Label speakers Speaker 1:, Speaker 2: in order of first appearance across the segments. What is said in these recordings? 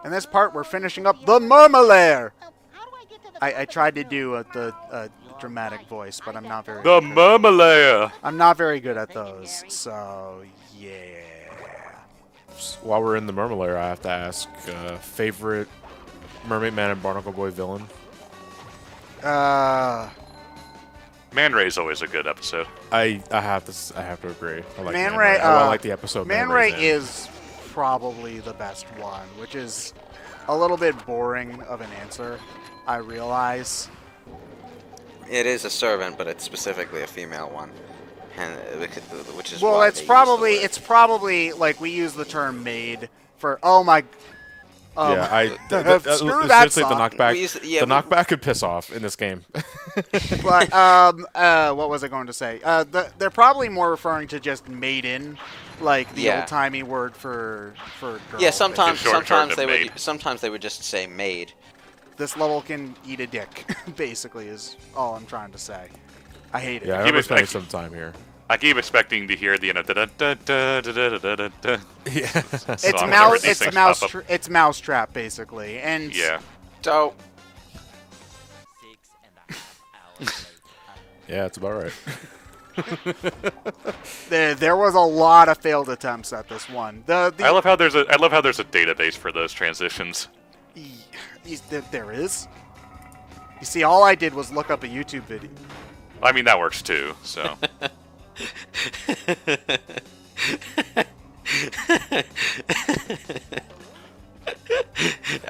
Speaker 1: In this part, we're finishing up the Murmelair. I tried to do the dramatic voice, but I'm not very.
Speaker 2: The Murmelair.
Speaker 1: I'm not very good at those, so yeah.
Speaker 3: While we're in the Murmelair, I have to ask, favorite Mermaid Man and Barnacle Boy villain?
Speaker 2: Man Ray's always a good episode.
Speaker 3: I have to agree. I like
Speaker 1: Man
Speaker 3: Man
Speaker 1: Ray.
Speaker 3: Ray. I like the episode.
Speaker 1: Man
Speaker 3: Ray's
Speaker 1: Ray
Speaker 3: in.
Speaker 1: is probably the best one, which is a little bit boring of an answer, I realize.
Speaker 4: It is a servant, but it's specifically a female one, and which is
Speaker 1: Well,
Speaker 4: why
Speaker 1: it's
Speaker 4: they use the
Speaker 1: probably
Speaker 4: word.
Speaker 1: it's probably like we use the term maid for. Oh my.
Speaker 3: Yeah,
Speaker 1: Screw that
Speaker 3: seriously, the
Speaker 1: song.
Speaker 3: knockback. The knockback could piss off in this game.
Speaker 1: But what was I going to say? They're probably more referring to just maiden, like the old timey word for girl.
Speaker 4: Yeah, sometimes
Speaker 2: shortened to maid.
Speaker 4: sometimes they would just say maid.
Speaker 1: This level can eat a dick. Basically, is all I'm trying to say. I hate it.
Speaker 3: Yeah, I remember spending some time here.
Speaker 2: I keep expecting to hear the end of da-da-da-da-da-da-da-da.
Speaker 3: Yeah.
Speaker 1: It's mousetrap basically, and
Speaker 2: Yeah.
Speaker 4: So
Speaker 3: Yeah, it's about right.
Speaker 1: there was a lot of failed attempts at this one.
Speaker 2: I love how there's a database for those transitions.
Speaker 1: There is. You see, all I did was look up a YouTube video.
Speaker 2: I mean, that works too. So.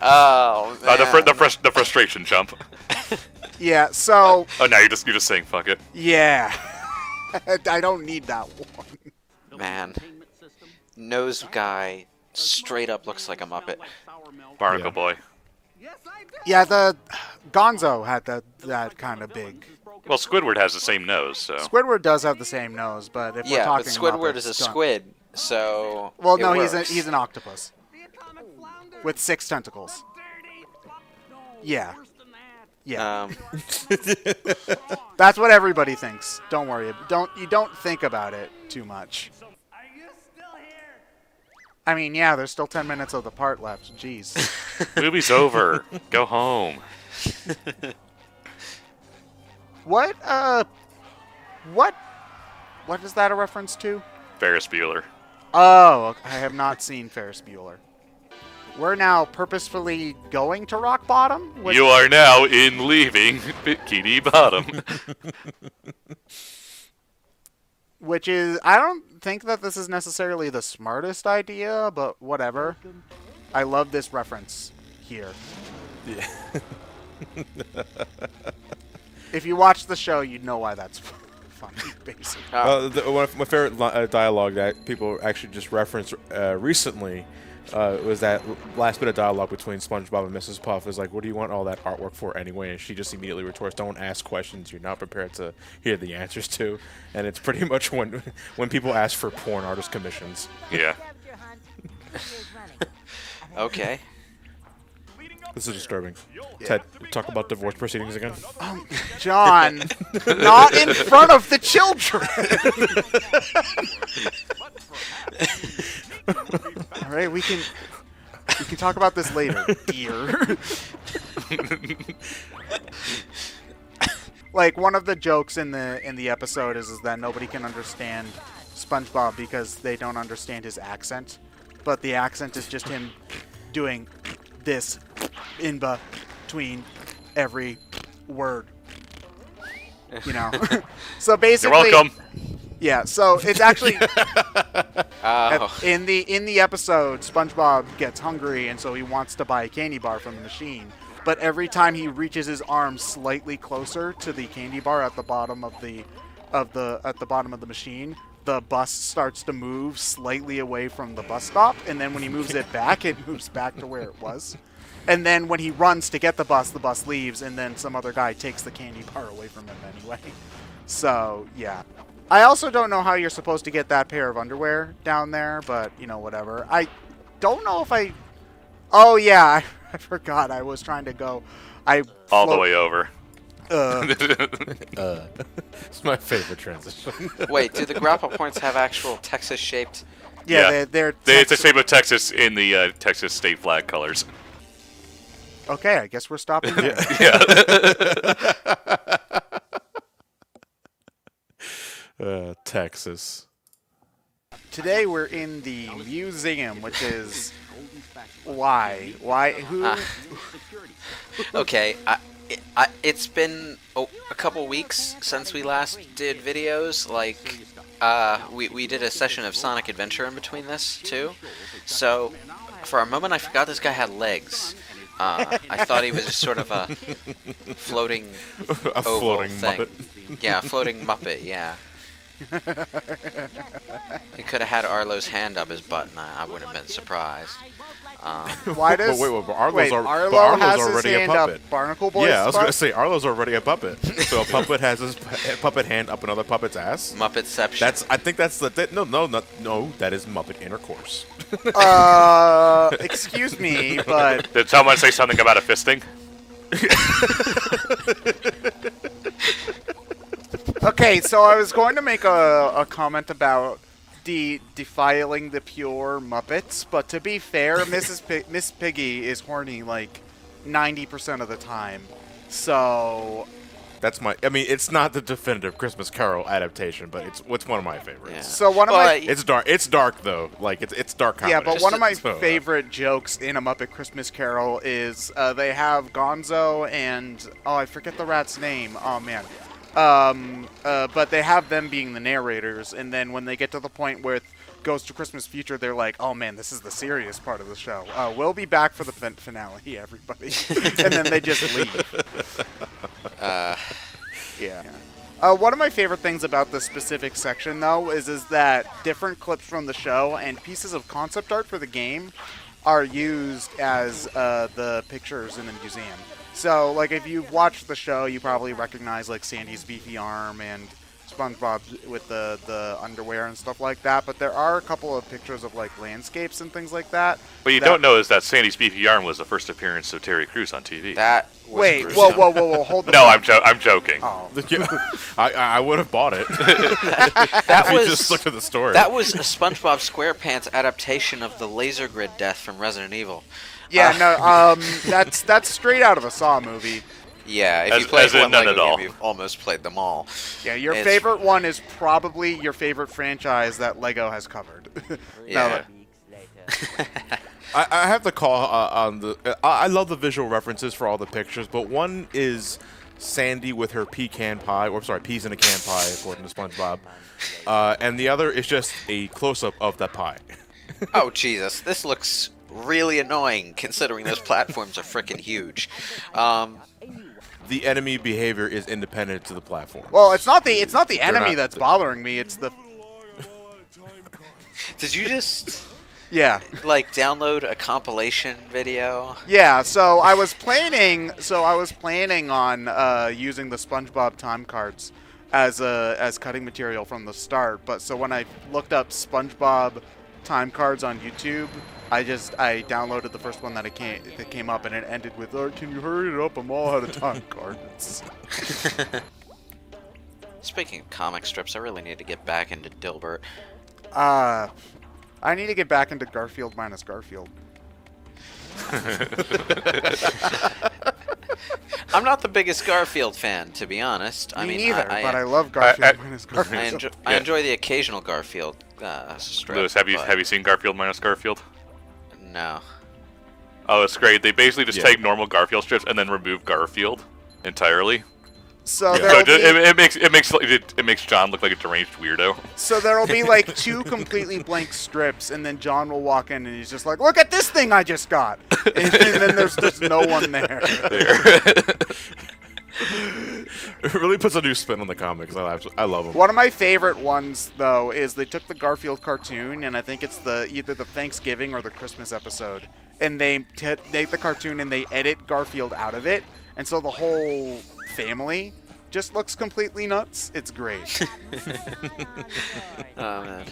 Speaker 4: oh man.
Speaker 2: The frustration jump.
Speaker 1: Yeah. So.
Speaker 2: Oh, now you're just saying fuck it.
Speaker 1: Yeah. I don't need that one.
Speaker 4: Man, nose guy straight up looks like a Muppet.
Speaker 2: Barnacle Boy.
Speaker 1: Yeah, the Gonzo had that kind of big.
Speaker 2: Well, Squidward has the same nose, so.
Speaker 1: Squidward does have the same nose, but if we're
Speaker 4: Yeah, but
Speaker 1: talking
Speaker 4: Squidward
Speaker 1: Muppets,
Speaker 4: is a
Speaker 1: don't-
Speaker 4: squid, so.
Speaker 1: Well,
Speaker 4: it
Speaker 1: no,
Speaker 4: works.
Speaker 1: he's an octopus with 6 tentacles. Yeah. Yeah. That's what everybody thinks. Don't worry. You don't think about it too much. I mean, yeah, there's still 10 minutes of the part left. Jeez.
Speaker 2: Movie's over. Go home.
Speaker 1: What is that a reference to?
Speaker 2: Ferris Bueller.
Speaker 1: Oh, I have not seen Ferris Bueller. We're now purposefully going to rock bottom?
Speaker 2: You are now in leaving Bikini Bottom.
Speaker 1: Which is, I don't think that this is necessarily the smartest idea, but whatever. I love this reference here.
Speaker 3: Yeah.
Speaker 1: If you watch the show, you'd know why that's funny, basically.
Speaker 3: One of my favorite dialogue that people actually just referenced recently was that last bit of dialogue between SpongeBob and Mrs. Puff is like, what do you want all that artwork for anyway? And she just immediately retorts, don't ask questions you're not prepared to hear the answers to. And it's pretty much when people ask for porn artist commissions.
Speaker 2: Yeah.
Speaker 4: Okay.
Speaker 3: This is disturbing. Ted, talk about divorce proceedings again.
Speaker 1: John, not in front of the children. All right, we can talk about this later, dear. Like one of the jokes in the episode is that nobody can understand SpongeBob because they don't understand his accent, but the accent is just him doing this in between every word. You know. So basically,
Speaker 2: You're welcome.
Speaker 1: Yeah, so it's actually
Speaker 4: Oh.
Speaker 1: in the episode, SpongeBob gets hungry and so he wants to buy a candy bar from the machine. But every time he reaches his arm slightly closer to the candy bar at the bottom of the machine, the bus starts to move slightly away from the bus stop, and then when he moves it moves back to where it was. And then when he runs to get the bus leaves, and then some other guy takes the candy bar away from him anyway. So, yeah. I also don't know how you're supposed to get that pair of underwear down there, but, you know, whatever. I don't know if I... Oh, yeah, I forgot. I was trying to go...
Speaker 2: All the way over.
Speaker 3: It's my favorite transition.
Speaker 4: Wait, do the grapple points have actual Texas-shaped?
Speaker 1: Yeah, they're
Speaker 2: It's the shape of Texas in the Texas state flag colors.
Speaker 1: Okay, I guess we're stopping there.
Speaker 3: Texas.
Speaker 1: Today we're in the museum, which is why who
Speaker 4: Okay, it's been a couple weeks since we last did videos. Like, we did a session of Sonic Adventure in between this too. So, for a moment, I forgot this guy had legs. I thought he was just sort of a floating oval thing.
Speaker 3: Muppet.
Speaker 4: Yeah, a floating Muppet. Yeah. He could have had Arlo's hand up his butt, and I wouldn't have been surprised.
Speaker 1: why does
Speaker 3: but Arlo's
Speaker 1: Arlo has his
Speaker 3: already a
Speaker 1: hand
Speaker 3: puppet.
Speaker 1: up Barnacle Boy's
Speaker 3: Yeah, I was
Speaker 1: butt?
Speaker 3: gonna say Arlo's already a puppet. So a puppet has his puppet hand up another puppet's ass.
Speaker 4: Muppetception.
Speaker 3: I think that's the no. That is Muppet intercourse.
Speaker 1: Excuse me, but
Speaker 2: Did someone say something about a fisting?
Speaker 1: okay. So I was going to make a comment about defiling the pure Muppets, but to be fair, Miss Piggy is horny like 90% of the time. So
Speaker 3: That's my. I mean, it's not the definitive Christmas Carol adaptation, but it's one of my favorites.
Speaker 4: Yeah.
Speaker 1: so one of my
Speaker 3: It's dark. It's dark though. Like it's dark comedy.
Speaker 1: yeah, but one of my
Speaker 3: So,
Speaker 1: favorite jokes in A Muppet Christmas Carol is they have Gonzo and I forget the rat's name. Oh man, but they have them being the narrators, and then when they get to the point where it goes to Christmas Future, they're like, "Oh man, this is the serious part of the show. We'll be back for the finale, everybody," and then they just leave. Yeah. One of my favorite things about this specific section, though, is that different clips from the show and pieces of concept art for the game are used as the pictures in the museum. So, like, if you've watched the show, you probably recognize, like, Sandy's beefy arm and SpongeBob with the underwear and stuff like that. But there are a couple of pictures of, like, landscapes and things like that.
Speaker 2: What you don't know is that Sandy's beefy arm was the first appearance of Terry Crews on TV.
Speaker 4: That was
Speaker 1: Wait,
Speaker 4: gruesome.
Speaker 1: whoa, hold the
Speaker 2: No,
Speaker 1: phone.
Speaker 2: I'm joking.
Speaker 1: Oh.
Speaker 3: I would have bought it.
Speaker 4: That
Speaker 3: if
Speaker 4: was
Speaker 3: you just looked at the story.
Speaker 4: That was a SpongeBob SquarePants adaptation of the laser grid death from Resident Evil.
Speaker 1: Yeah, no, that's straight out of a Saw movie.
Speaker 4: Yeah, if
Speaker 2: As-
Speaker 4: you played
Speaker 2: as in
Speaker 4: one
Speaker 2: none
Speaker 4: Lego
Speaker 2: at all.
Speaker 4: game, you've almost played them all.
Speaker 1: Yeah, your
Speaker 4: It's-
Speaker 1: favorite one is probably your favorite franchise that Lego has covered.
Speaker 4: Yeah.
Speaker 3: I have to call on the. I love the visual references for all the pictures, but one is Sandy with her pecan pie, or sorry, peas in a can pie, according to SpongeBob, and the other is just a close-up of that pie.
Speaker 4: Oh, Jesus. This looks really annoying, considering those platforms are freaking huge.
Speaker 3: The enemy behavior is independent to the platform.
Speaker 1: Well, it's not the enemy
Speaker 3: not-
Speaker 1: that's bothering me. It's the
Speaker 4: Did you just,
Speaker 1: yeah.
Speaker 4: like, download a compilation video?
Speaker 1: Yeah, so I was planning on using the SpongeBob time cards as cutting material from the start, but so when I looked up SpongeBob time cards on YouTube, I downloaded the first one that came up, and it ended with, "Oh, can you hurry it up? I'm all out of time cards."
Speaker 4: Speaking of comic strips, I really need to get back into Dilbert.
Speaker 1: I need to get back into Garfield minus Garfield.
Speaker 4: I'm not the biggest Garfield fan, to be honest. I
Speaker 1: Me
Speaker 4: mean,
Speaker 1: neither, but I love Garfield minus Garfield.
Speaker 4: I enjoy the occasional Garfield strip.
Speaker 2: Lewis, have you seen Garfield minus Garfield?
Speaker 4: No.
Speaker 2: Oh, it's great. They basically just
Speaker 3: Yeah.
Speaker 2: take normal Garfield strips and then remove Garfield entirely.
Speaker 1: So
Speaker 3: Yeah.
Speaker 2: So
Speaker 1: there'll be,
Speaker 2: it makes John look like a deranged weirdo.
Speaker 1: So there'll be like two completely blank strips, and then John will walk in and he's just like, "Look at this thing I just got," and then there's just no one there.
Speaker 3: It really puts a new spin on the comics. I love them.
Speaker 1: One of my favorite ones though is they took the Garfield cartoon, and I think it's either the Thanksgiving or the Christmas episode, and they take the cartoon and they edit Garfield out of it, and so the whole family just looks completely nuts. It's great.
Speaker 4: Oh, man.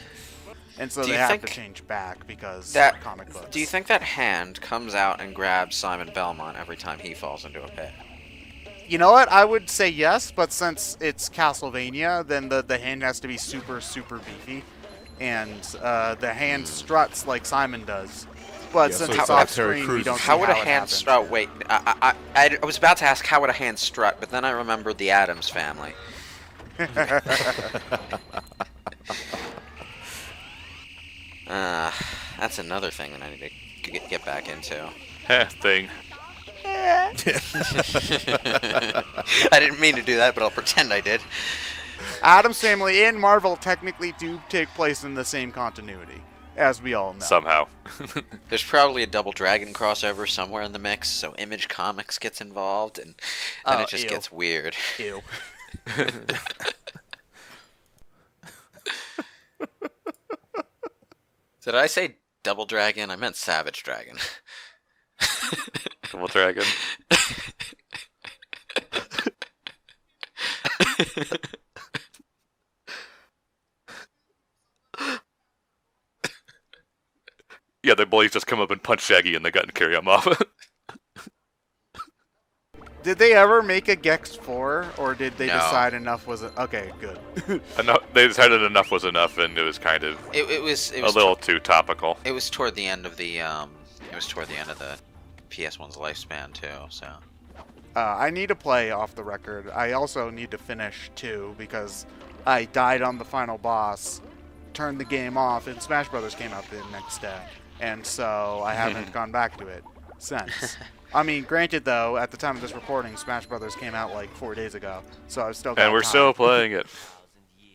Speaker 1: And so
Speaker 4: Do
Speaker 1: they
Speaker 4: you
Speaker 1: have
Speaker 4: think
Speaker 1: to change back because
Speaker 4: that-
Speaker 1: comic books.
Speaker 4: Do you think that hand comes out and grabs Simon Belmont every time he falls into a pit?
Speaker 1: You know what? I would say yes, but since it's Castlevania, then the hand has to be super, super beefy. And the hand struts like Simon does. But
Speaker 3: Yeah,
Speaker 1: since
Speaker 3: so
Speaker 1: it's
Speaker 3: it's
Speaker 1: off
Speaker 3: Terry
Speaker 1: screen, we
Speaker 3: Crews.
Speaker 1: don't see
Speaker 4: How would a
Speaker 1: it
Speaker 4: hand
Speaker 1: happens.
Speaker 4: strut? Oh, wait, I was about to ask how would a hand strut, but then I remembered the Addams Family. That's another thing that I need to get back into.
Speaker 2: Thing.
Speaker 4: I didn't mean to do that, but I'll pretend I did.
Speaker 1: Addams Family and Marvel technically do take place in the same continuity, as we all know.
Speaker 2: Somehow.
Speaker 4: There's probably a Double Dragon crossover somewhere in the mix, so Image Comics gets involved, and then
Speaker 1: Oh,
Speaker 4: it just
Speaker 1: ew.
Speaker 4: gets weird.
Speaker 1: Ew.
Speaker 4: Did I say Double Dragon? I meant Savage Dragon.
Speaker 2: Double Dragon. Yeah, the bullies just come up and punch Shaggy in the gut and carry him off.
Speaker 1: Did they ever make a Gex 4, or did they
Speaker 4: No.
Speaker 1: decide enough was okay? Good.
Speaker 2: They decided enough was enough, and it was kind of
Speaker 4: It was
Speaker 2: a little too topical.
Speaker 4: It was toward the end of the PS1's lifespan too. So
Speaker 1: I need to play off the record. I also need to finish 2 because I died on the final boss, turned the game off, and Smash Brothers came out the next day, and so I haven't gone back to it since. I mean, granted though, at the time of this recording, Smash Brothers came out like 4 days ago, so I've still got
Speaker 2: And we're
Speaker 1: time.
Speaker 2: still playing it.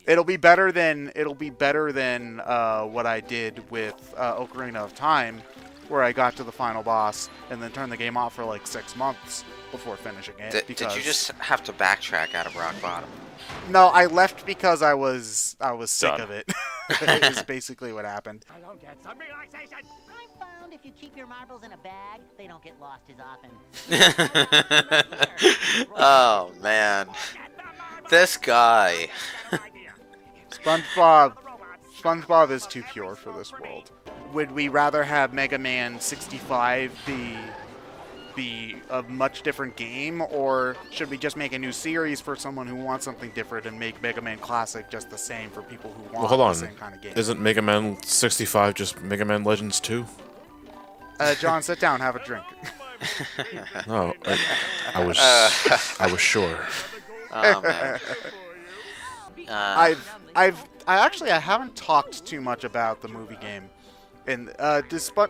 Speaker 1: It'll be better than what I did with Ocarina of Time, where I got to the final boss and then turned the game off for like 6 months before finishing it.
Speaker 4: did
Speaker 1: because
Speaker 4: you just have to backtrack out of rock bottom?
Speaker 1: No, I left because I was sick
Speaker 2: Done.
Speaker 1: of it. Is basically what happened.
Speaker 5: I don't get some relaxation. I found if you keep your marbles in a bag, they don't get lost as often.
Speaker 4: Oh man, this guy.
Speaker 1: SpongeBob is too pure for this world. Would we rather have Mega Man 65 be a much different game, or should we just make a new series for someone who wants something different and make Mega Man Classic just the same for people who want
Speaker 3: Well, hold
Speaker 1: the
Speaker 3: on.
Speaker 1: same kind of game?
Speaker 3: Isn't Mega Man 65 just Mega Man Legends 2?
Speaker 1: John, sit down, have a drink.
Speaker 3: No, I was sure.
Speaker 4: Oh man.
Speaker 1: I haven't talked too much about the movie game, and despite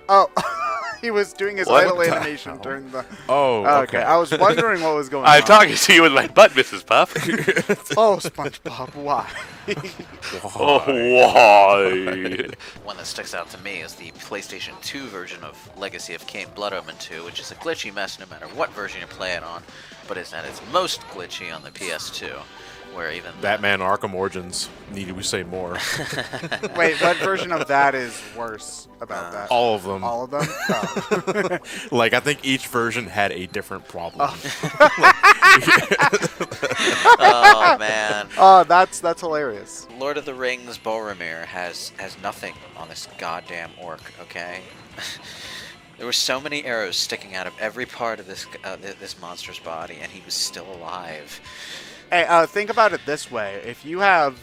Speaker 1: he was doing his
Speaker 2: What
Speaker 1: idle
Speaker 3: the
Speaker 1: animation
Speaker 3: hell?
Speaker 1: during the.
Speaker 3: Oh,
Speaker 1: Okay, I was wondering what was going
Speaker 2: I'm
Speaker 1: on.
Speaker 2: talking to you with my butt, Mrs. Puff.
Speaker 1: Oh, SpongeBob, why?
Speaker 2: Oh, why?
Speaker 4: One that sticks out to me is the PlayStation 2 version of Legacy of Kain Blood Omen 2, which is a glitchy mess no matter what version you play it on, but is at its most glitchy on the PS2, where even
Speaker 3: Batman Arkham Origins. Need we say more?
Speaker 1: Wait, what version of that is worse about that?
Speaker 3: All of them.
Speaker 1: All of them? Oh.
Speaker 3: Like, I think each version had a different problem.
Speaker 4: oh man,
Speaker 1: Oh, that's hilarious.
Speaker 4: Lord of the Rings Boromir has nothing on this goddamn orc. Okay. There were so many arrows sticking out of every part of this this monster's body, and he was still alive.
Speaker 1: Hey, think about it this way: if you have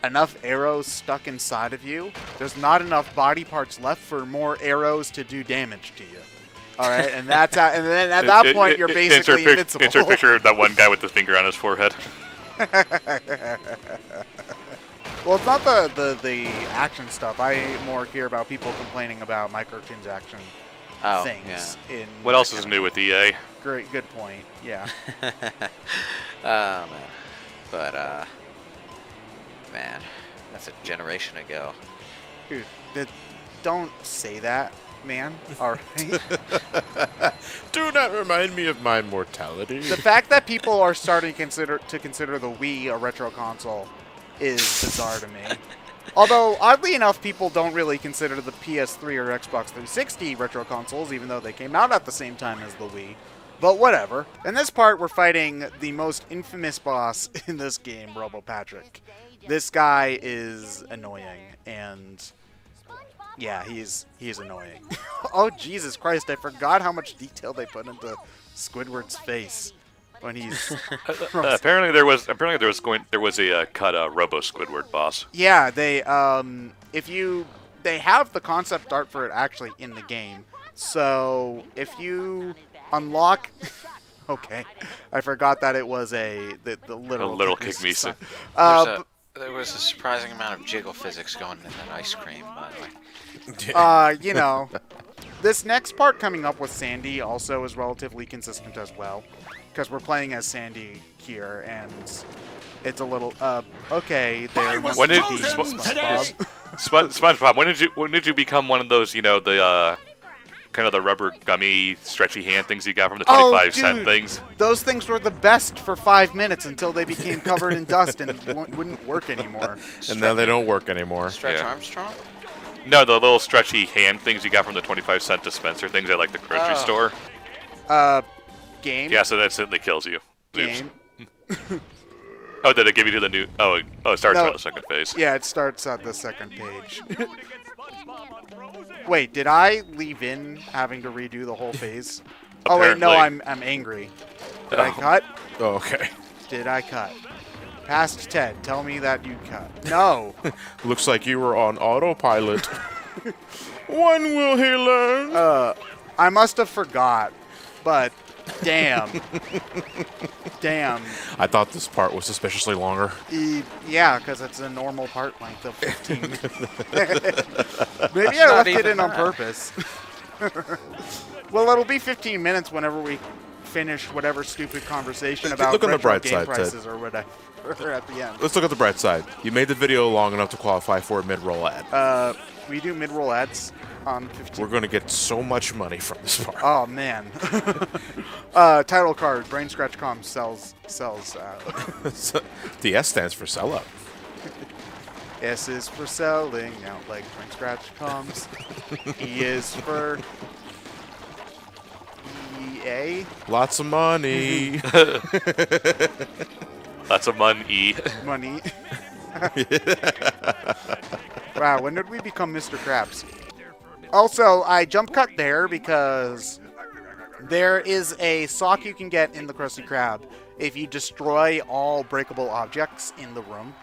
Speaker 1: enough arrows stuck inside of you, there's not enough body parts left for more arrows to do damage to you. All right, and that's how, and then at that point you're basically invincible.
Speaker 2: Insert picture of that one guy with the finger on his forehead.
Speaker 1: Well, it's not the action stuff. I more hear about people complaining about microtransaction
Speaker 4: Oh,
Speaker 1: things. In
Speaker 2: What else is new with EA?
Speaker 1: Great, good point. Yeah.
Speaker 4: Man. But man, that's a generation ago.
Speaker 1: Dude, don't say that, man. All right.
Speaker 3: Do not remind me of my mortality.
Speaker 1: The fact that people are starting to consider the Wii a retro console is bizarre to me. Although, oddly enough, people don't really consider the PS3 or Xbox 360 retro consoles, even though they came out at the same time as the Wii. But whatever. In this part, we're fighting the most infamous boss in this game, Robo Patrick. This guy is annoying, and yeah, he's annoying. Oh, Jesus Christ, I forgot how much detail they put into Squidward's face when he's...
Speaker 2: Apparently there was a cut Robo Squidward boss.
Speaker 1: Yeah, they have the concept art for it actually in the game. So if you unlock, okay, I forgot that it was the literal
Speaker 2: kick me.
Speaker 1: sign.
Speaker 4: There was a surprising amount of jiggle physics going in that ice cream, by the way.
Speaker 1: You know, this next part coming up with Sandy also is relatively consistent as well, because we're playing as Sandy here, and it's a little okay. There must
Speaker 2: When did
Speaker 1: be SpongeBob.
Speaker 2: SpongeBob? When did you become one of those? You know, the kind of the rubber gummy stretchy hand things you got from the 25-cent things.
Speaker 1: Those things were the best for 5 minutes until they became covered in dust and wouldn't work anymore.
Speaker 3: And now they don't work anymore.
Speaker 4: Stretch
Speaker 2: Yeah.
Speaker 4: Armstrong?
Speaker 2: No, the little stretchy hand things you got from the 25-cent dispenser things at like the grocery store.
Speaker 1: Game.
Speaker 2: Yeah, so that instantly kills you. Oops.
Speaker 1: Game.
Speaker 2: Oh, did it give you to the new? Oh, it starts
Speaker 1: No.
Speaker 2: on the second phase.
Speaker 1: Yeah, it starts at the second page. Wait, did I leave in having to redo the whole phase? Oh wait, no,
Speaker 2: Apparently.
Speaker 1: I'm angry. Did I cut?
Speaker 3: Oh, okay.
Speaker 1: Did I cut? Past Ted, tell me that you cut. No.
Speaker 3: Looks like you were on autopilot. When will he learn?
Speaker 1: I must have forgot, but damn. Damn.
Speaker 3: I thought this part was suspiciously longer.
Speaker 1: Yeah, because it's a normal part length of 15. Maybe I left it
Speaker 4: even
Speaker 1: in on
Speaker 4: that.
Speaker 1: purpose. Well, it'll be 15 minutes whenever we finish whatever stupid conversation about
Speaker 3: Look on the
Speaker 1: retro
Speaker 3: bright
Speaker 1: game
Speaker 3: side, Ted.
Speaker 1: prices or whatever at the end.
Speaker 3: Let's look at the bright side. You made the video long enough to qualify for a mid-roll ad.
Speaker 1: We do mid-roll ads on 15.
Speaker 3: We're going to get so much money from this part.
Speaker 1: Oh man. Title card. Brain Scratch Com sells.
Speaker 3: The S stands for sell out.
Speaker 1: S is for selling out like Brain Scratch Coms. E is for EA.
Speaker 3: Lots of money.
Speaker 2: Lots of money.
Speaker 1: Money. Wow, when did we become Mr. Krabs? Also, I jump cut there because there is a sock you can get in the Krusty Krab if you destroy all breakable objects in the room.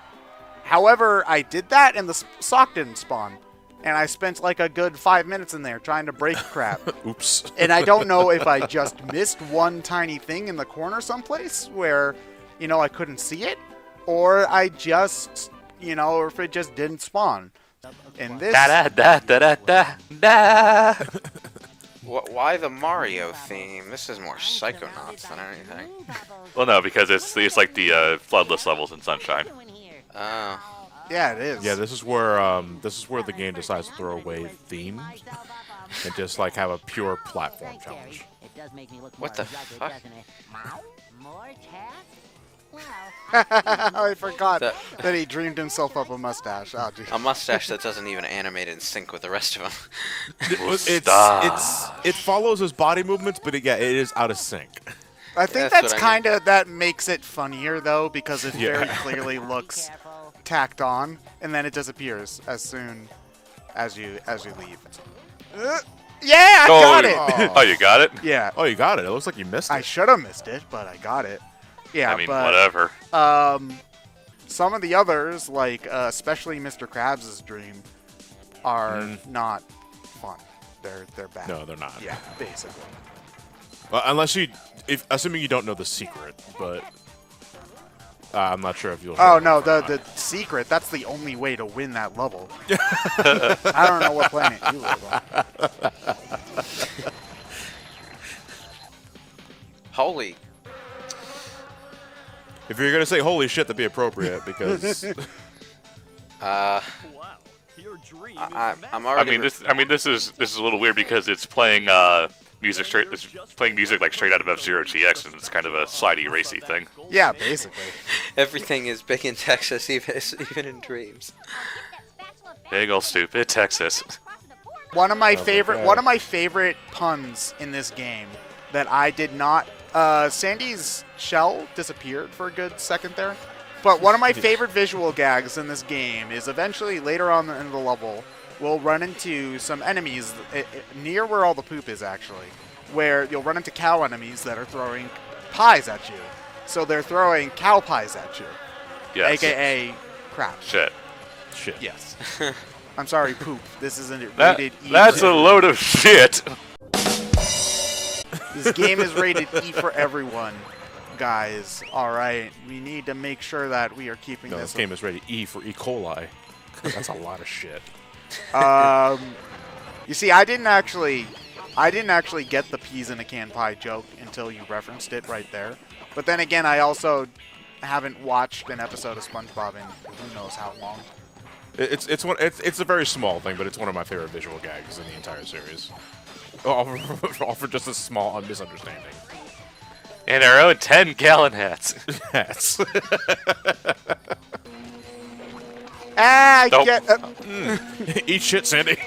Speaker 1: However, I did that and the sock didn't spawn. And I spent like a good 5 minutes in there trying to break crap.
Speaker 3: Oops.
Speaker 1: And I don't know if I just missed one tiny thing in the corner someplace where, you know, I couldn't see it, or I just, you know, or if it just didn't spawn. In this,
Speaker 2: Da da da da da da.
Speaker 4: Why the Mario theme? This is more Psychonauts than anything.
Speaker 2: Well, no, because it's like the floodless levels in Sunshine.
Speaker 4: Oh.
Speaker 1: yeah, it is.
Speaker 3: Yeah, this is where the game decides to throw away themes and just like have a pure platform challenge.
Speaker 4: What the fuck?
Speaker 5: More tasks? Well,
Speaker 1: I forgot
Speaker 4: That-
Speaker 1: that he dreamed himself up a mustache. Oh, geez.
Speaker 4: A mustache that doesn't even animate in sync with the rest of them.
Speaker 3: It follows his body movements, but it is out of sync.
Speaker 1: I think
Speaker 4: That's
Speaker 1: that's
Speaker 4: what I mean.
Speaker 1: kind of that makes it funnier though, because it very
Speaker 3: Yeah.
Speaker 1: clearly looks
Speaker 5: careful.
Speaker 1: tacked on, and then it disappears as soon as you leave. Yeah, I got it.
Speaker 3: Oh.
Speaker 2: Oh, you got it?
Speaker 1: Yeah,
Speaker 3: Oh, you got it. It looks like you missed it.
Speaker 1: I should have missed it, but I got it. Yeah,
Speaker 2: I mean,
Speaker 1: but
Speaker 2: whatever.
Speaker 1: some of the others, like especially Mr. Krabs' dream, are not fun. They're bad.
Speaker 3: No, they're not.
Speaker 1: Yeah, basically.
Speaker 3: Well, assuming you don't know the secret, but I'm not sure if you'll.
Speaker 1: Oh no, the secret. That's the only way to win that level. I don't know what planet you live on.
Speaker 4: Holy.
Speaker 3: If you're gonna say "holy shit," that'd be appropriate because
Speaker 4: I'm
Speaker 2: I
Speaker 4: already.
Speaker 2: mean, this is a little weird because it's playing music straight. It's playing music like straight out of F-Zero GX, and it's kind of a slidey, racy thing.
Speaker 1: Yeah, basically.
Speaker 4: Everything is big in Texas, even in dreams.
Speaker 2: Big ol' stupid Texas.
Speaker 1: One of my
Speaker 3: God.
Speaker 1: favorite puns in this game that I did not. Sandy's shell disappeared for a good second there. But one of my favorite visual gags in this game is eventually later on in the level, we'll run into some enemies near where all the poop is actually, where you'll run into cow enemies that are throwing pies at you. So they're throwing cow pies at you,
Speaker 2: Yes.
Speaker 1: aka crap.
Speaker 2: Shit.
Speaker 3: shit.
Speaker 1: Yes. I'm sorry, poop. This isn't rated E.
Speaker 2: That's a load of shit.
Speaker 1: This game is rated E for everyone, guys. All right, we need to make sure that we are keeping
Speaker 3: No,
Speaker 1: this.
Speaker 3: this game is rated E for E. coli. That's a lot of shit.
Speaker 1: You see, I didn't actually get the peas in a can pie joke until you referenced it right there. But then again, I also haven't watched an episode of SpongeBob in who knows how long.
Speaker 3: It's a very small thing, but it's one of my favorite visual gags in the entire series. All for just a small misunderstanding.
Speaker 2: And our own 10-gallon hats.
Speaker 3: Hats.
Speaker 2: Nope.
Speaker 3: Eat shit, Sandy.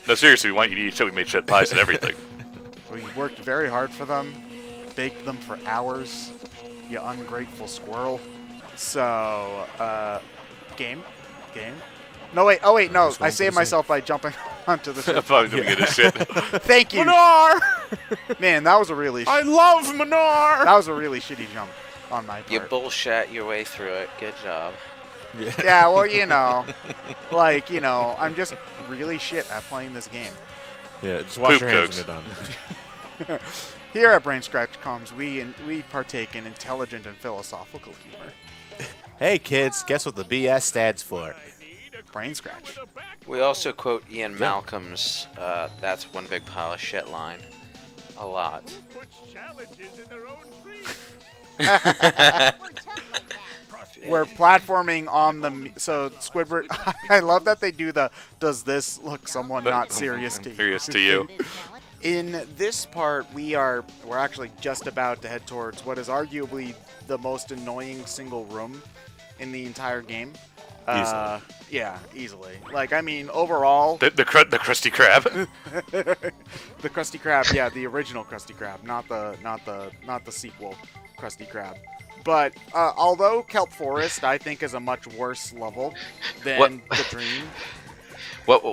Speaker 2: No, seriously, we want you to eat shit. We made shit pies and everything.
Speaker 1: We worked very hard for them, baked them for hours. You ungrateful squirrel. So, game. No, wait. Oh, wait. No. I saved myself by jumping onto the ship.
Speaker 2: Probably doing good as shit.
Speaker 1: Thank you.
Speaker 3: Manar!
Speaker 1: Man, that was a really.
Speaker 3: I love Manar!
Speaker 1: That was a really shitty jump on my part.
Speaker 4: You bullshit your way through it. Good job.
Speaker 1: Yeah, well, I'm just really shit at playing this game.
Speaker 3: Yeah, just wash
Speaker 2: Poop
Speaker 3: your hands
Speaker 2: jokes.
Speaker 3: when you're done.
Speaker 1: Here at Brain Scratch Comms, we partake in intelligent and philosophical humor.
Speaker 6: Hey kids, guess what the BS stands for?
Speaker 1: Brain Scratch.
Speaker 4: We also quote Ian Malcolm's "That's one big pile of shit" line a lot.
Speaker 1: We're platforming on the so Squidward. I love that they do the. Does this look somewhat not serious to you?
Speaker 2: Serious to you.
Speaker 1: In this part, we're actually just about to head towards what is arguably the most annoying single room in the entire game.
Speaker 3: Easily.
Speaker 1: Yeah, easily. Like, I mean, overall,
Speaker 2: The Krusty Krab.
Speaker 1: the Krusty Krab, yeah, the original Krusty Krab, not the sequel Krusty Krab. But although Kelp Forest, I think, is a much worse level than the Dream.
Speaker 7: What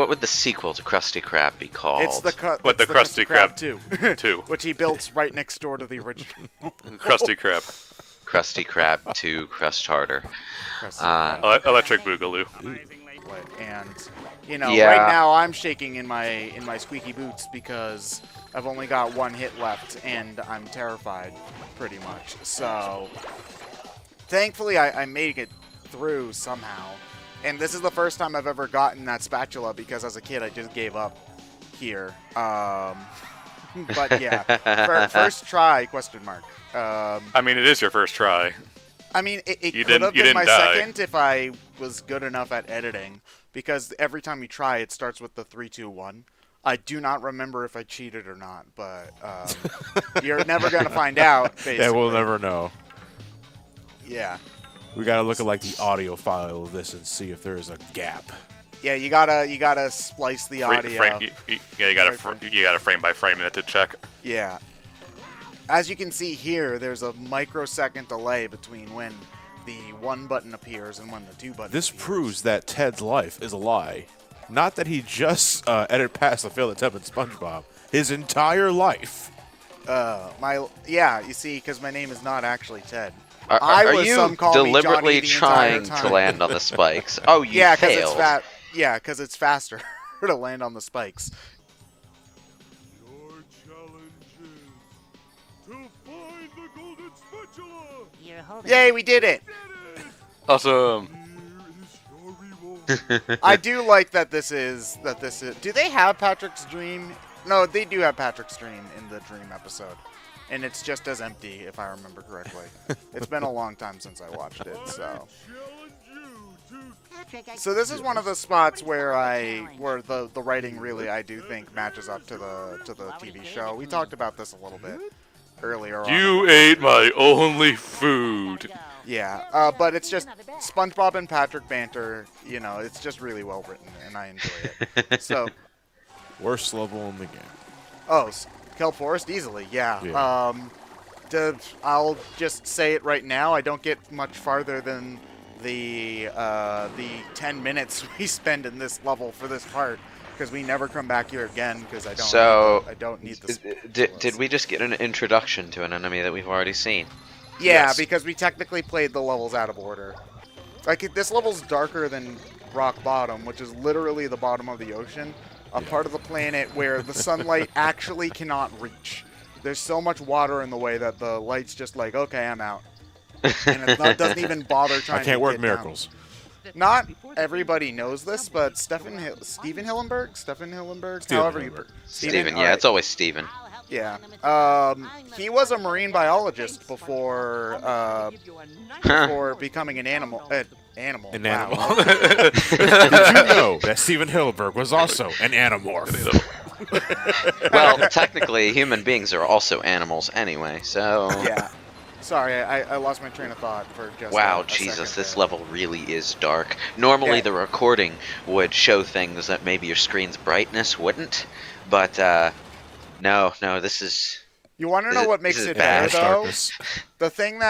Speaker 7: would the sequel to Krusty Krab be called?
Speaker 1: It's the
Speaker 2: Krusty Krab
Speaker 1: 2,
Speaker 2: 2.
Speaker 1: which he built right next door to the original.
Speaker 2: Krusty Krab.
Speaker 7: Krusty Krab 2 Crust Harder.
Speaker 1: Krusty Krab.
Speaker 2: Electric Boogaloo.
Speaker 1: And
Speaker 7: Yeah.
Speaker 1: right now I'm shaking in my squeaky boots because I've only got one hit left and I'm terrified, pretty much. So thankfully I made it through somehow. And this is the first time I've ever gotten that spatula because as a kid I just gave up here. But yeah, first try, question mark.
Speaker 2: I mean, it is your first try.
Speaker 1: I mean, it
Speaker 2: You
Speaker 1: could have been
Speaker 2: didn't
Speaker 1: my
Speaker 2: die.
Speaker 1: second if I was good enough at editing, because every time you try, it starts with the 3, 2, 1. I do not remember if I cheated or not, but you're never gonna find out. Basically.
Speaker 3: Yeah, we'll never know.
Speaker 1: Yeah,
Speaker 3: We gotta look at like the audio file of this and see if there is a gap.
Speaker 1: yeah. You gotta splice the audio.
Speaker 2: You gotta frame by frame it to check.
Speaker 1: Yeah. As you can see here, there's a microsecond delay between when the 1 button appears and when the 2 button.
Speaker 3: This
Speaker 1: appears.
Speaker 3: proves that Ted's life is a lie. Not that he just edited past the failed attempt at SpongeBob. His entire life.
Speaker 1: You see, because my name is not actually Ted.
Speaker 7: Are
Speaker 1: was
Speaker 7: you
Speaker 1: some call me
Speaker 7: deliberately
Speaker 1: Johnny the entire
Speaker 7: trying to
Speaker 1: time.
Speaker 7: land on the spikes? Oh, you
Speaker 1: Yeah, because
Speaker 7: failed.
Speaker 1: it's faster to land on the spikes.
Speaker 5: You're holding
Speaker 1: Yay, we did it!
Speaker 2: Awesome.
Speaker 1: I do like that this is. Do they have Patrick's Dream? No, they do have Patrick's Dream in the Dream episode. And it's just as empty, if I remember correctly. It's been a long time since I watched it, so.
Speaker 5: Patrick,
Speaker 1: So this is one of the spots where the writing really, I do think, matches up to the TV show. We talked about this a little bit earlier on.
Speaker 2: You ate my only food.
Speaker 1: Yeah, but it's just SpongeBob and Patrick banter. It's just really well written, and I enjoy it. So,
Speaker 3: Worst level in the game.
Speaker 1: Kelp Forest easily, yeah.
Speaker 3: Yeah.
Speaker 1: I'll just say it right now. I don't get much farther than the 10 minutes we spend in this level for this part, because we never come back here again. Because I don't need this.
Speaker 7: Did we just get an introduction to an enemy that we've already seen?
Speaker 1: Yeah,
Speaker 2: Yes.
Speaker 1: because we technically played the levels out of order. Like, this level's darker than Rock Bottom, which is literally the bottom of the ocean. a part of the planet where the sunlight actually cannot reach. There's so much water in the way that the light's just like, okay, I'm out. And it doesn't even bother trying
Speaker 3: I
Speaker 1: to
Speaker 3: can't work
Speaker 1: get
Speaker 3: miracles.
Speaker 1: down. Not everybody knows this, but Stephen Hillenburg, however you...
Speaker 7: Steven, yeah,
Speaker 1: alright.
Speaker 7: it's always Steven.
Speaker 1: Yeah. He was a marine biologist before becoming an animal.
Speaker 3: An
Speaker 1: Wow.
Speaker 3: animal. Did you know that Steven Hillenburg was also an animorph?
Speaker 7: Well, technically, human beings are also animals anyway, so...
Speaker 1: Yeah. Sorry, I lost my train of thought for just
Speaker 7: Wow,
Speaker 1: a
Speaker 7: Jesus,
Speaker 1: second
Speaker 7: this
Speaker 1: there.
Speaker 7: level really is dark. Normally
Speaker 1: Yeah.
Speaker 7: the recording would show things that maybe your screen's brightness wouldn't, but no, this is...
Speaker 1: You want to know what makes
Speaker 7: this is
Speaker 1: it
Speaker 7: bad.
Speaker 1: better, though?
Speaker 3: Darkness.
Speaker 1: The thing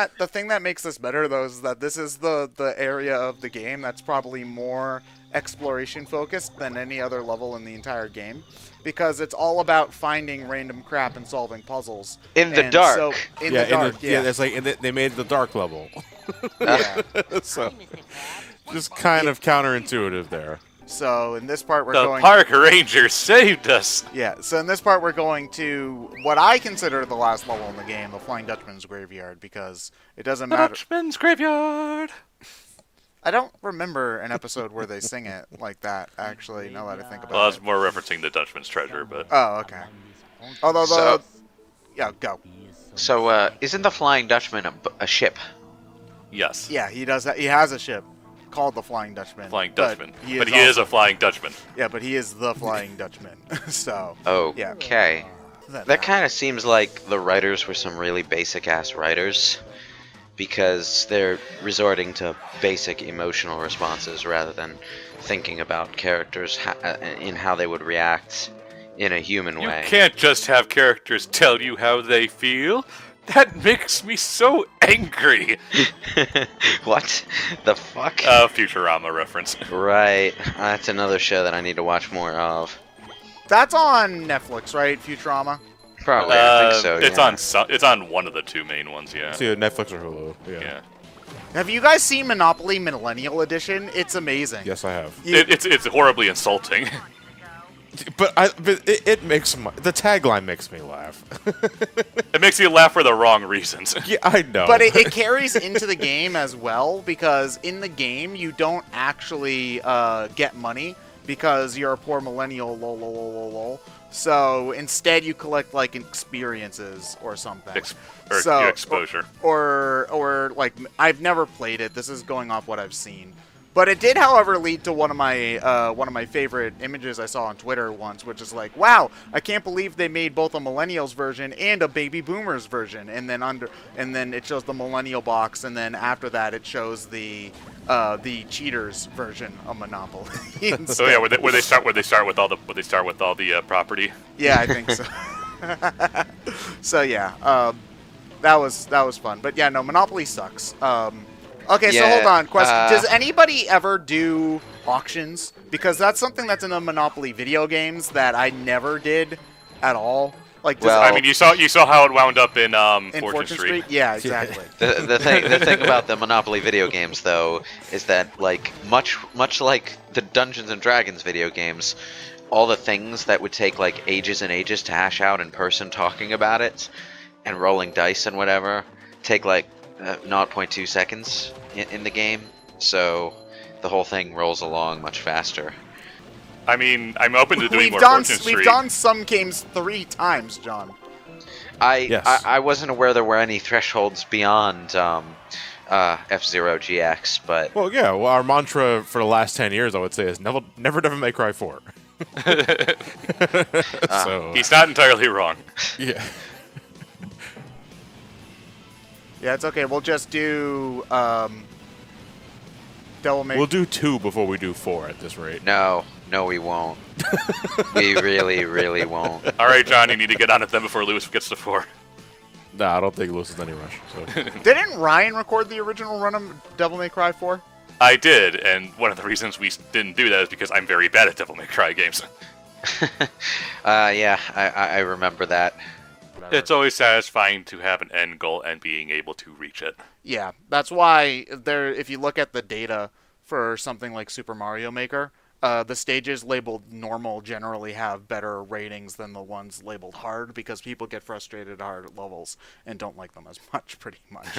Speaker 1: that makes this better, though, is that this is the area of the game that's probably more exploration focused than any other level in the entire game, because it's all about finding random crap and solving puzzles
Speaker 7: In the
Speaker 1: And
Speaker 7: dark.
Speaker 1: So, in the dark,
Speaker 3: yeah, that's like, and they made the dark level.
Speaker 1: yeah.
Speaker 3: So, just kind of counterintuitive there.
Speaker 1: So in this part we're
Speaker 2: The
Speaker 1: going.
Speaker 2: park ranger saved us.
Speaker 1: Yeah. So in this part we're going to what I consider the last level in the game, the Flying Dutchman's Graveyard, because it doesn't matter.
Speaker 2: Dutchman's graveyard.
Speaker 1: I don't remember an episode where they sing it like that. Actually, now that I think about
Speaker 2: Well, I was
Speaker 1: it.
Speaker 2: more referencing the Dutchman's treasure, but
Speaker 1: Oh, okay. Although
Speaker 7: So-
Speaker 1: yeah, go.
Speaker 7: So, isn't the Flying Dutchman a ship?
Speaker 2: yes,
Speaker 1: Yeah, he does. He has a ship called the Flying Dutchman.
Speaker 2: Flying
Speaker 1: but
Speaker 2: Dutchman.
Speaker 1: He
Speaker 2: But
Speaker 1: is
Speaker 2: he is
Speaker 1: also-
Speaker 2: a Flying Dutchman.
Speaker 1: Yeah, but he is the Flying Dutchman. So. Yeah.
Speaker 7: Okay. That kind of seems like the writers were some really basic-ass writers, because they're resorting to basic emotional responses rather than thinking about characters in how they would react in a human
Speaker 2: You
Speaker 7: way.
Speaker 2: can't just have characters tell you how they feel. That makes me so angry.
Speaker 7: What the fuck?
Speaker 2: Futurama reference.
Speaker 7: Right. That's another show that I need to watch more of.
Speaker 1: That's on Netflix, right? Futurama.
Speaker 7: Probably, I think so.
Speaker 2: It's
Speaker 7: yeah.
Speaker 2: it's on one of the two main ones. Yeah.
Speaker 3: See, Netflix or Hulu. Yeah.
Speaker 2: Yeah.
Speaker 1: Have you guys seen Monopoly Millennial Edition? It's amazing.
Speaker 3: Yes, I have.
Speaker 2: It's horribly insulting.
Speaker 3: But it makes the tagline makes me laugh.
Speaker 2: It makes you laugh for the wrong reasons.
Speaker 3: Yeah, I know.
Speaker 1: But it carries into the game as well, because in the game you don't actually get money because you're a poor millennial. Lol, lol, lol, lol, lol. So instead you collect like experiences or something.
Speaker 2: Your exposure.
Speaker 1: Or like I've never played it. This is going off what I've seen. But it did, however, lead to one of my favorite images I saw on Twitter once, which is like, wow, I can't believe they made both a millennials version and a baby boomers version, and then it shows the millennial box, and then after that it shows the cheaters version of Monopoly.
Speaker 2: So yeah, where they start with all the property.
Speaker 1: Yeah, I think so. So yeah, that was fun. But yeah, no, Monopoly sucks. Okay, so
Speaker 7: Yeah,
Speaker 1: hold on. Question: does anybody ever do auctions? Because that's something that's in the Monopoly video games that I never did at all. Like, does,
Speaker 7: Well-
Speaker 2: I mean, you saw how it wound up in
Speaker 1: in
Speaker 2: Fortune Street.
Speaker 1: Yeah, exactly.
Speaker 7: The thing about the Monopoly video games, though, is that like much like the Dungeons and Dragons video games, all the things that would take like ages and ages to hash out in person, talking about it, and rolling dice and whatever, take like 0.2 seconds in the game. So the whole thing rolls along much faster.
Speaker 2: I mean, I'm open to doing
Speaker 1: We've
Speaker 2: more
Speaker 1: done
Speaker 2: Fortune Street.
Speaker 1: we've done some games 3 times, John.
Speaker 3: Yes.
Speaker 7: I wasn't aware there were any thresholds beyond F-Zero GX, but
Speaker 3: Well, yeah. Well, our mantra for the last 10 years, I would say, is never Devil May Cry 4. So
Speaker 2: He's not entirely wrong.
Speaker 3: yeah.
Speaker 1: Yeah, it's okay. We'll just do Devil May.
Speaker 3: We'll do 2 before we do 4 at this rate.
Speaker 7: no, we won't. We really won't.
Speaker 2: All right, John, you need to get on it then before Lewis gets to 4.
Speaker 3: Nah, I don't think Lewis is any rush. So.
Speaker 1: Didn't Ryan record the original run of Devil May Cry 4?
Speaker 2: I did, and one of the reasons we didn't do that is because I'm very bad at Devil May Cry games.
Speaker 7: Yeah, I remember that.
Speaker 2: It's always satisfying to have an end goal and being able to reach it.
Speaker 1: Yeah, that's why if you look at the data for something like Super Mario Maker, The stages labeled normal generally have better ratings than the ones labeled hard because people get frustrated at hard levels and don't like them as much, pretty much.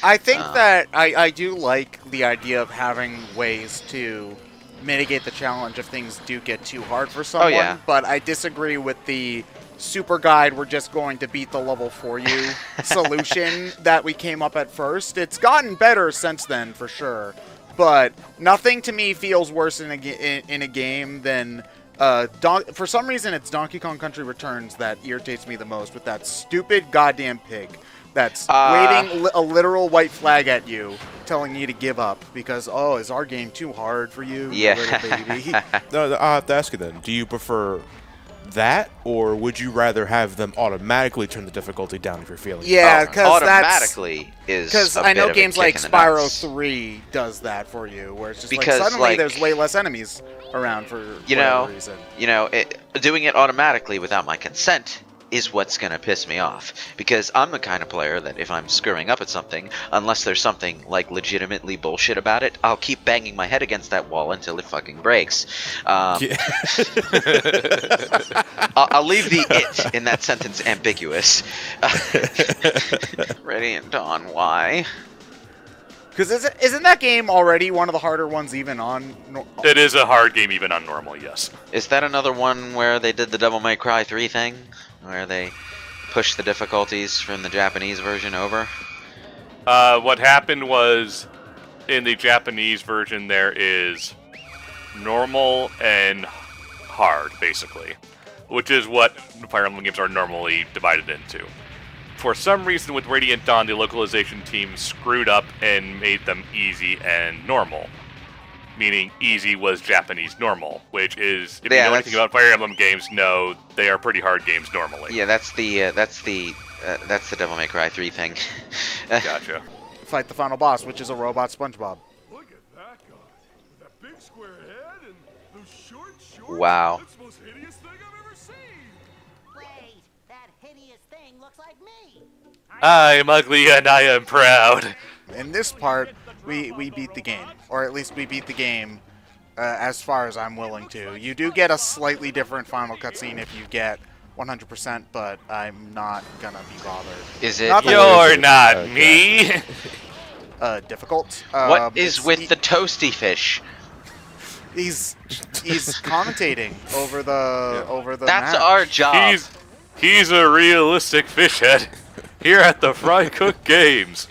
Speaker 1: I think that I do like the idea of having ways to mitigate the challenge if things do get too hard for someone,
Speaker 7: yeah.
Speaker 1: but I disagree with the super guide, we're just going to beat the level for you solution that we came up at first. It's gotten better since then, for sure. But nothing to me feels worse in a game than for some reason it's Donkey Kong Country Returns that irritates me the most with that stupid goddamn pig that's waving a literal white flag at you, telling you to give up because is our game too hard for you,
Speaker 7: Yeah.
Speaker 1: little baby?
Speaker 3: No, I'll have to ask you then. Do you prefer that, or would you rather have them automatically turn the difficulty down if you're feeling?
Speaker 1: Yeah, because
Speaker 7: automatically is
Speaker 1: because
Speaker 7: a
Speaker 1: I know
Speaker 7: bit of a
Speaker 1: games
Speaker 7: kick
Speaker 1: like
Speaker 7: in the
Speaker 1: Spyro
Speaker 7: nuts.
Speaker 1: 3 does that for you, where it's just
Speaker 7: Because,
Speaker 1: like suddenly
Speaker 7: like,
Speaker 1: there's way less enemies around for
Speaker 7: You
Speaker 1: whatever
Speaker 7: know,
Speaker 1: reason.
Speaker 7: doing it automatically without my consent is what's going to piss me off. Because I'm the kind of player that if I'm screwing up at something, unless there's something, like, legitimately bullshit about it, I'll keep banging my head against that wall until it fucking breaks. I'll leave the it in that sentence ambiguous. Radiant Dawn, why?
Speaker 1: Because isn't that game already one of the harder ones even on...
Speaker 2: It is a hard game even on normal, yes.
Speaker 7: Is that another one where they did the Devil May Cry 3 thing? Where they pushed the difficulties from the Japanese version over?
Speaker 2: What happened was, in the Japanese version, there is normal and hard, basically, which is what Fire Emblem games are normally divided into. For some reason, with Radiant Dawn, the localization team screwed up and made them easy and normal. Meaning easy was Japanese normal, which is, if you know anything about Fire Emblem games, no, they are pretty hard games normally.
Speaker 7: Yeah, that's the Devil May Cry 3 thing.
Speaker 2: Gotcha.
Speaker 1: Fight the final boss, which is a robot Spongebob.
Speaker 8: Look at that guy. With that big square head and those short shorts.
Speaker 7: Wow.
Speaker 8: That's the most hideous thing I've ever seen.
Speaker 5: Wait, that hideous thing looks like me.
Speaker 2: I am ugly and I am proud.
Speaker 1: In this part, we beat the game. Or at least we beat the game as far as I'm willing to. You do get a slightly different final cutscene if you get 100%, but I'm not gonna be bothered.
Speaker 7: Is it?
Speaker 1: Not that
Speaker 2: You're not me.
Speaker 1: difficult.
Speaker 7: What is with the toasty fish?
Speaker 1: He's commentating over the
Speaker 7: That's
Speaker 1: match.
Speaker 7: our job.
Speaker 2: He's a realistic fish head here at the Fry Cook Games.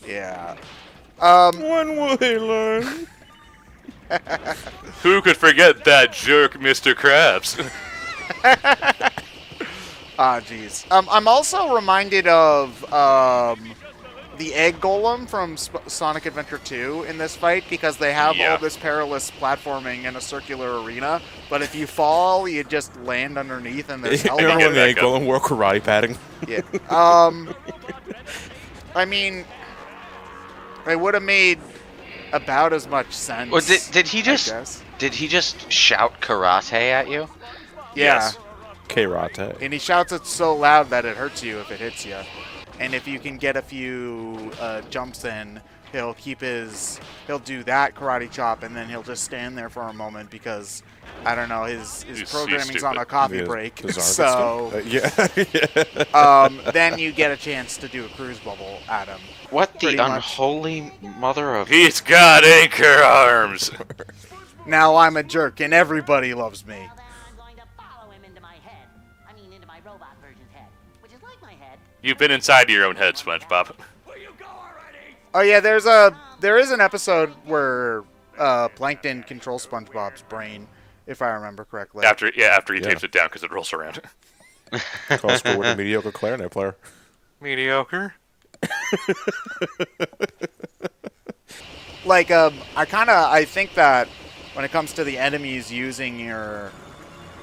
Speaker 1: Yeah.
Speaker 3: When will they learn?
Speaker 2: Who could forget that jerk, Mr. Krabs?
Speaker 1: Jeez. I'm also reminded of the egg golem from Sonic Adventure 2 in this fight because they have all this perilous platforming in a circular arena, but if you fall, you just land underneath and there's hell.
Speaker 3: Remember when the
Speaker 2: that
Speaker 3: egg
Speaker 2: guy.
Speaker 3: golem wore karate padding?
Speaker 1: Yeah. I mean, it would have made about as much sense.
Speaker 7: Well, did he
Speaker 1: I
Speaker 7: just
Speaker 1: guess.
Speaker 7: did he just shout karate at you?
Speaker 1: Yeah.
Speaker 2: Yes.
Speaker 3: Karate.
Speaker 1: And he shouts it so loud that it hurts you if it hits you. And if you can get a few jumps in, he'll do that karate chop, and then he'll just stand there for a moment because, I don't know, his programming's on a coffee break. So then you get a chance to do a cruise bubble at him.
Speaker 7: What the
Speaker 1: Pretty much.
Speaker 7: unholy mother of...
Speaker 2: He's got anchor arms.
Speaker 1: Now I'm a jerk, and everybody loves me.
Speaker 5: Well, then I'm going to follow him into my head. I mean, into my robot version's head, which is like my head.
Speaker 2: You've been inside your own head, SpongeBob.
Speaker 1: Oh yeah, there is an episode where Plankton controls SpongeBob's brain, if I remember correctly.
Speaker 2: After he tapes it down because it rolls around.
Speaker 3: Calls for a mediocre clarinet player.
Speaker 2: Mediocre.
Speaker 1: Like, I think that when it comes to the enemies using your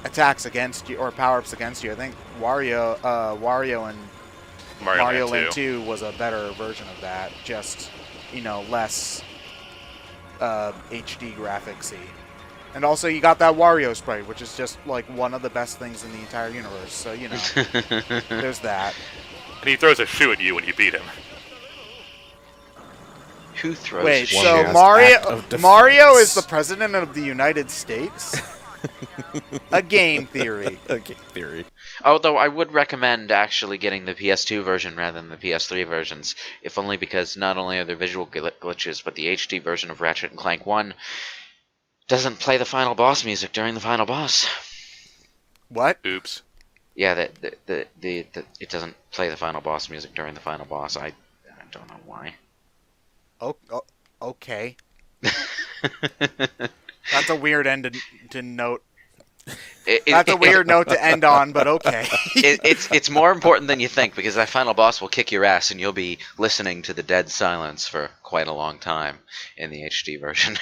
Speaker 1: attacks against you or power-ups against you, I think Wario and Mario Land 2 was a better version of that. Just, less HD graphics-y. And also, you got that Wario sprite, which is just like one of the best things in the entire universe. So, there's that.
Speaker 2: And he throws a shoe at you when you beat him.
Speaker 7: Who throws
Speaker 1: Wait,
Speaker 7: shit?
Speaker 1: so
Speaker 3: last
Speaker 1: Mario
Speaker 3: act of
Speaker 1: Mario is the
Speaker 3: defense.
Speaker 1: president of the United States? A game theory.
Speaker 3: Okay, theory.
Speaker 7: Although I would recommend actually getting the PS2 version rather than the PS3 versions, if only because not only are there visual glitches, but the HD version of Ratchet and Clank 1 doesn't play the final boss music during the final boss.
Speaker 1: What?
Speaker 2: Oops.
Speaker 7: Yeah, it doesn't play the final boss music during the final boss. I don't know why.
Speaker 1: Oh, okay. That's a weird end to note. That's a weird note to end on, but okay.
Speaker 7: It's more important than you think, because that final boss will kick your ass and you'll be listening to the dead silence for quite a long time in the HD version.